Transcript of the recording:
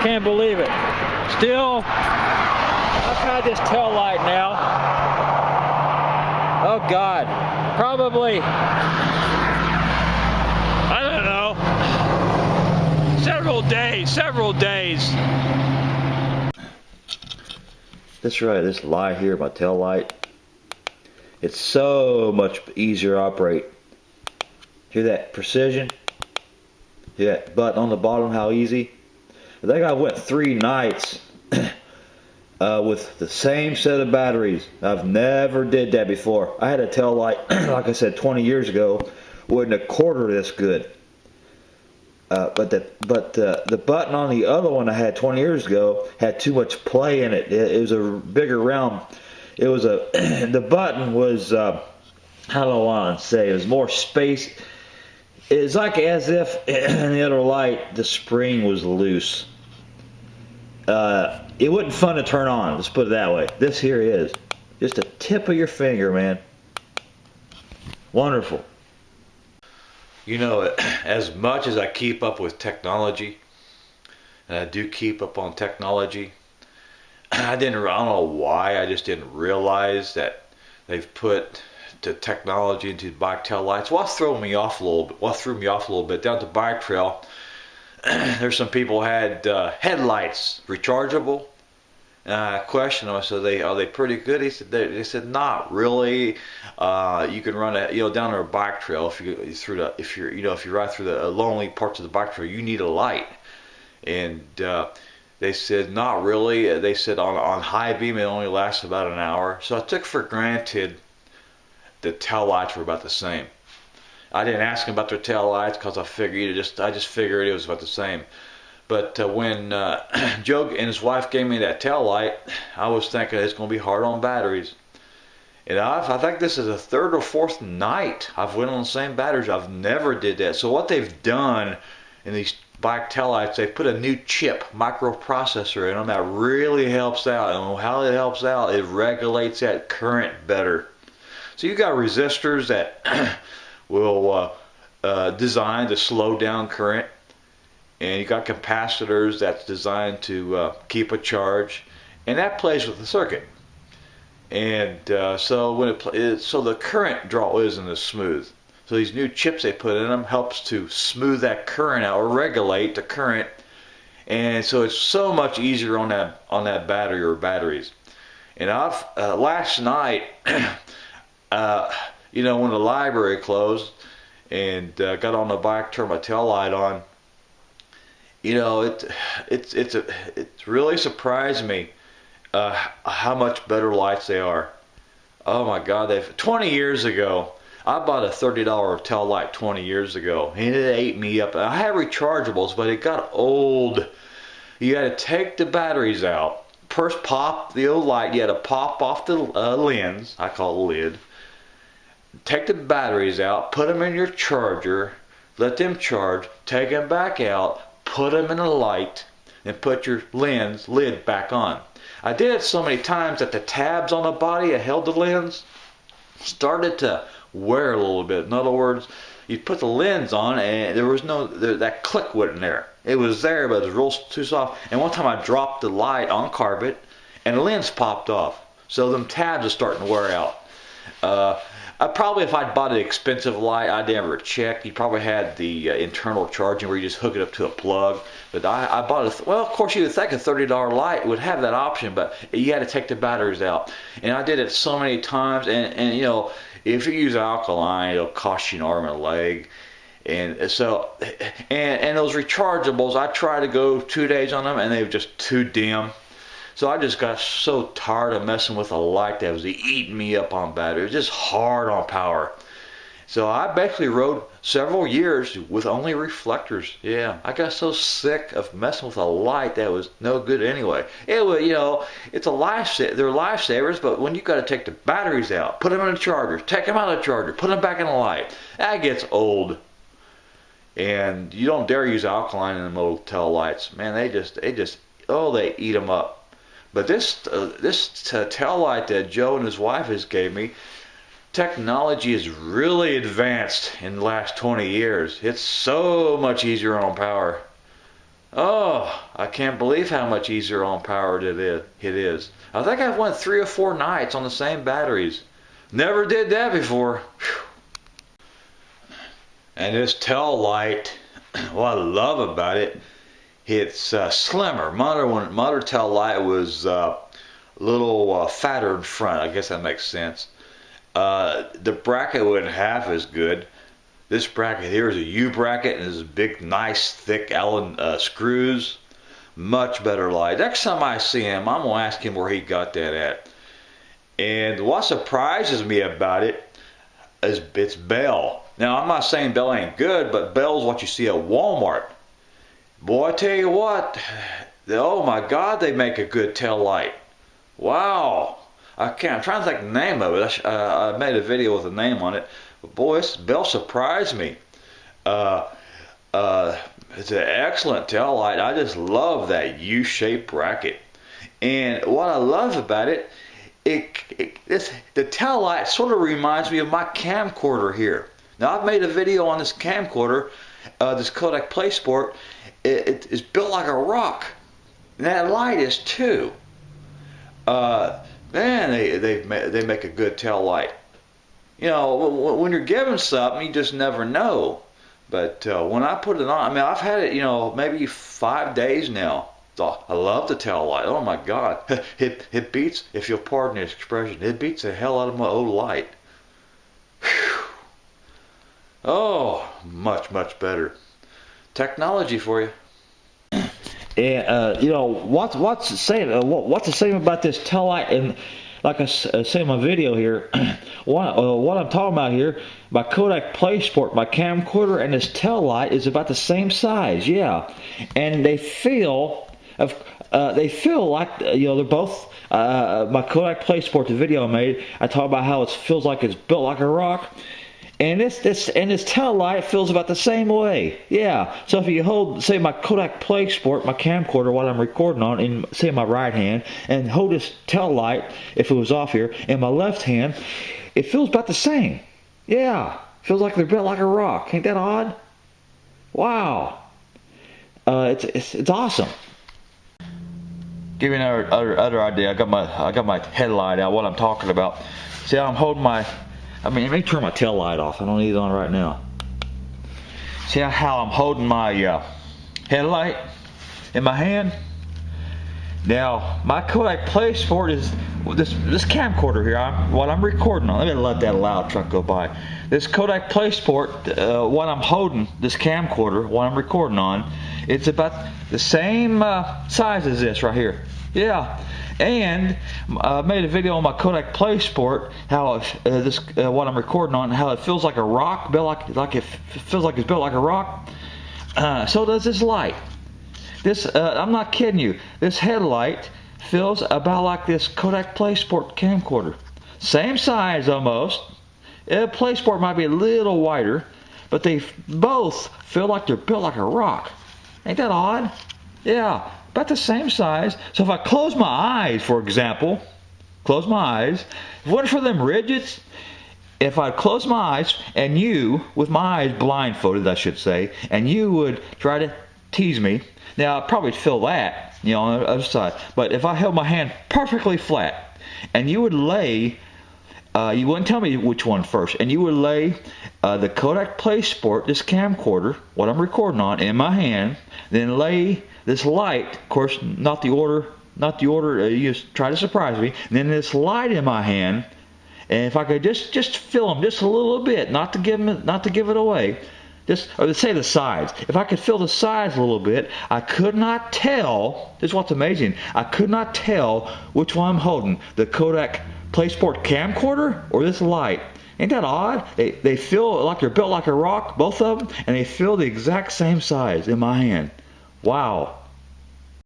can't believe it. Still, I've had this tail light now. Oh God, probably, I don't know, several days. That's right, this light here, my tail light, it's so much easier to operate. Hear that precision? Hear that button on the bottom, how easy? I think I went 3 nights with the same set of batteries. I've never did that before. I had a tail light, like I said, 20 years ago, wasn't a quarter this good. But the button on the other one I had 20 years ago had too much play in it. It was a bigger round. It was the button was, how do I want to say, it was more space. It's like as if in the other light the spring was loose. It wasn't fun to turn on, let's put it that way. This here is just a tip of your finger, man. Wonderful. You know, as much as I keep up with technology, and I do keep up on technology, I don't know why, I just didn't realize that they've put the technology into bike tail lights. What threw me off a little bit, down the bike trail, there's some people had headlights rechargeable. I questioned them. I said, are they pretty good? They said not really. You can run down a bike trail if you ride through the lonely parts of the bike trail, you need a light. And they said not really. They said on high beam it only lasts about an hour. So I took for granted the tail lights were about the same. I didn't ask them about their tail lights because I just figured it was about the same. But when Joe and his wife gave me that tail light, I was thinking it's going to be hard on batteries. And I think this is the 3rd or 4th night I've went on the same batteries. I've never did that. So what they've done in these bike tail lights, they put a new chip, microprocessor in them that really helps out. And how it helps out, it regulates that current better. So you got resistors that will design to slow down current. And you got capacitors that's designed to keep a charge, and that plays with the circuit. And so the current draw isn't as smooth. So these new chips they put in them helps to smooth that current out or regulate the current, and so it's so much easier on that battery or batteries. And last night, when the library closed, and got on the bike, turned my tail light on. It really surprised me how much better lights they are. Oh my God! 20 years ago, I bought a $30 tail light 20 years ago, and it ate me up. I had rechargeables, but it got old. You got to take the batteries out. First, pop the old light. You had to pop off the lens. I call it lid. Take the batteries out. Put them in your charger. Let them charge. Take them back out. Put them in a light and put your lens lid back on. I did it so many times that the tabs on the body that held the lens started to wear a little bit. In other words, you put the lens on and there was that click wasn't there. It was there, but it was real too soft. And one time I dropped the light on carpet and the lens popped off. So them tabs are starting to wear out. Probably if I'd bought an expensive light, I never checked. You probably had the internal charging where you just hook it up to a plug. But I bought of course you would think a $30 light would have that option, but you had to take the batteries out. And I did it so many times. And if you use alkaline, it'll cost you an arm and a leg. And so, and those rechargeables, I tried to go 2 days on them, and they were just too dim. So I just got so tired of messing with a light that was eating me up on battery. It was just hard on power. So I basically rode several years with only reflectors. Yeah, I got so sick of messing with a light that was no good anyway. It was, it's they're lifesavers, but when you got to take the batteries out, put them in a charger, take them out of the charger, put them back in the light, that gets old. And you don't dare use alkaline in the motel lights. Man, they eat them up. But this tail light that Joe and his wife has gave me, technology has really advanced in the last 20 years. It's so much easier on power. Oh, I can't believe how much easier on power it is. I think I've went 3 or 4 nights on the same batteries. Never did that before. Whew. And this tail light, what I love about it, it's slimmer. Motor tail light was a little fatter in front. I guess that makes sense. The bracket wasn't half as good. This bracket here is a U bracket and is big, nice, thick Allen screws. Much better light. Next time I see him, I'm going to ask him where he got that at. And what surprises me about it is it's Bell. Now, I'm not saying Bell ain't good, but Bell's what you see at Walmart. Boy, I tell you what, oh my God, they make a good tail light. Wow. I'm trying to think the name of it. I made a video with a name on it. But boy, this Bell surprised me. It's an excellent tail light. I just love that U-shaped bracket. And what I love about it, the tail light sort of reminds me of my camcorder here. Now, I've made a video on this camcorder, this Kodak PlaySport. It is built like a rock. And that light is too. Man, they make a good tail light. You know, when you're given something, you just never know. But when I put it on, I mean, I've had it, you know, maybe 5 days now. I love the tail light. Oh my God, it beats, if you'll pardon the expression, it beats the hell out of my old light. Whew. Oh, much better. Technology for you. And you know what's the same about this tail light? And like I say in my video here, what I'm talking about here, my Kodak PlaySport, my camcorder, and this tail light is about the same size. Yeah, and they feel like, you know, they're both. My Kodak PlaySport, the video I made, I talk about how it feels like it's built like a rock. And this tail light feels about the same way. Yeah. So if you hold, say, my Kodak PlaySport, my camcorder, what I'm recording on, in, say, my right hand, and hold this tail light, if it was off here, in my left hand, it feels about the same. Yeah. Feels like they're built like a rock. Ain't that odd? Wow. It's awesome. Give you another idea. I got my headlight out. What I'm talking about. See how I'm holding my. I mean, let me turn my tail light off. I don't need it on right now. See how I'm holding my headlight in my hand? Now, my Kodak PlaySport is this camcorder here. What I'm recording on. Let me let that loud truck go by. This Kodak PlaySport, what I'm holding, this camcorder, what I'm recording on, it's about the same size as this right here. Yeah. And I made a video on my Kodak PlaySport how what I'm recording on, how it feels like a rock, built like it feels like it's built like a rock. So does this light. This I'm not kidding you. This headlight feels about like this Kodak PlaySport camcorder. Same size almost. PlaySport might be a little wider, but they both feel like they're built like a rock. Ain't that odd? Yeah. About the same size. So if I close my eyes, for example, close my eyes, if it wasn't for them ridges, if I'd close my eyes and you, with my eyes blindfolded, I should say, and you would try to tease me, now I'd probably feel that, you know, on the other side. But if I held my hand perfectly flat and you would lay, you wouldn't tell me which one first, and you would lay the Kodak PlaySport, this camcorder, what I'm recording on, in my hand, then lay this light, of course, not the order, you just try to surprise me, and then this light in my hand, and if I could just film just a little bit, not to give it away, or say the sides. If I could feel the sides a little bit, I could not tell, this is what's amazing, I could not tell which one I'm holding, the Kodak PlaySport camcorder or this light. Ain't that odd? They feel like they're built like a rock, both of them, and they feel the exact same size in my hand. Wow.